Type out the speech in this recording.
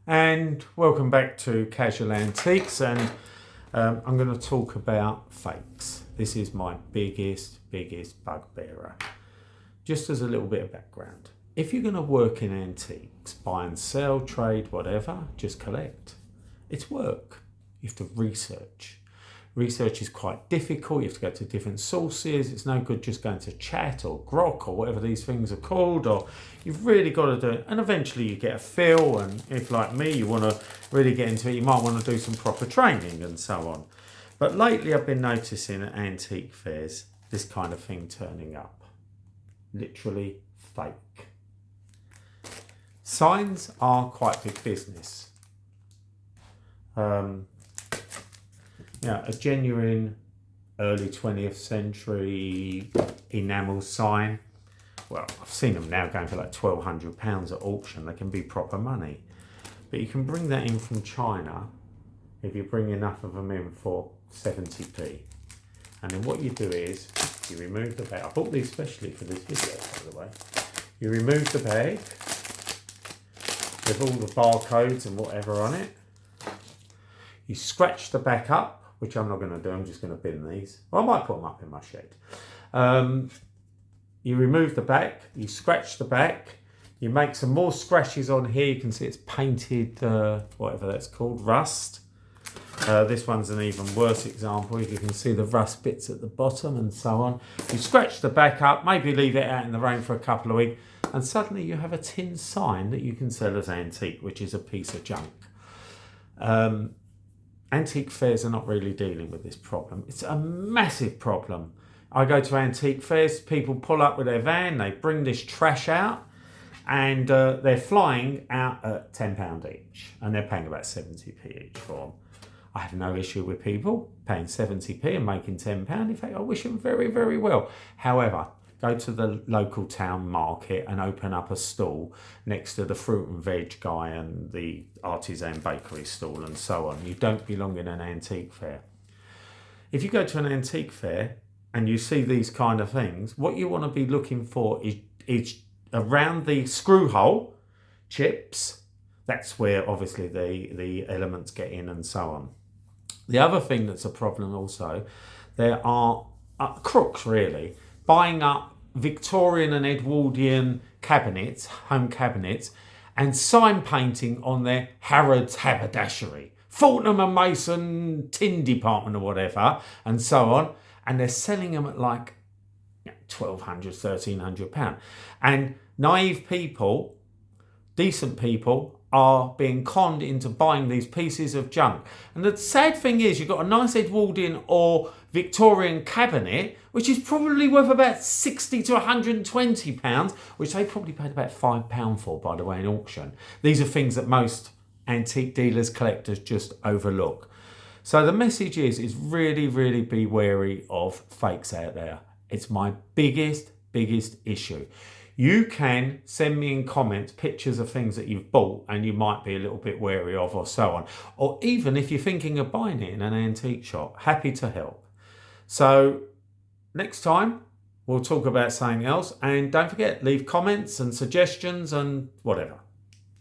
And welcome back to Casual Antiques, and I'm going to talk about fakes. This is my biggest bugbearer. Just as a little bit of background, if you're going to work in antiques, buy and sell, trade, whatever, just collect. It's work. You have to research. Research is quite difficult. You have to go to different sources. It's no good just going to Chat or Grok or whatever these things are called, or you've really got to do it. And eventually you get a feel, and if like me you want to really get into it, you might want to do some proper training and so on. But lately I've been noticing at antique fairs this kind of thing turning up. Literally fake. Signs are quite big business. A genuine early 20th century enamel sign. Well, I've seen them now going for like £1,200 at auction. They can be proper money. But you can bring that in from China if you bring enough of them in for 70p. And then what you do is you remove the bag. I bought these especially for this video, by the way. You remove the bag with all the barcodes and whatever on it. You scratch the back up, which I'm not going to do. I'm just going to bin these. Well, I might put them up in my shed. You remove the back. You scratch the back. You make some more scratches on here. You can see it's painted, whatever that's called, rust. This one's an even worse example. You can see the rust bits at the bottom and so on. You scratch the back up, maybe leave it out in the rain for a couple of weeks, and suddenly you have a tin sign that you can sell as antique, which is a piece of junk. Antique fairs are not really dealing with this problem. It's a massive problem. I go to antique fairs, people pull up with their van, they bring this trash out, and they're flying out at £10 each, and they're paying about 70p each for them. I have no issue with people paying 70p and making £10. In fact, I wish them very, very well. However, go to the local town market and open up a stall next to the fruit and veg guy and the artisan bakery stall and so on. You don't belong in an antique fair. If you go to an antique fair and you see these kind of things, what you want to be looking for is around the screw hole chips. That's where obviously the elements get in and so on. The other thing that's a problem also, there are crooks really, buying up Victorian and Edwardian cabinets, home cabinets, and sign painting on their Harrods haberdashery, Fortnum and Mason tin department or whatever, and so on. And they're selling them at like £1,200, £1,300. And naive people, decent people, are being conned into buying these pieces of junk. And the sad thing is, you've got a nice Edwardian or Victorian cabinet, which is probably worth about £60 to £120, which they probably paid about £5 for, by the way, in auction. These are things that most antique dealers, collectors just overlook. So the message is really, really be wary of fakes out there. It's my biggest issue. You can send me in comments pictures of things that you've bought and you might be a little bit wary of or so on. Or even if you're thinking of buying it in an antique shop, happy to help. So next time we'll talk about something else, and don't forget, leave comments and suggestions and whatever.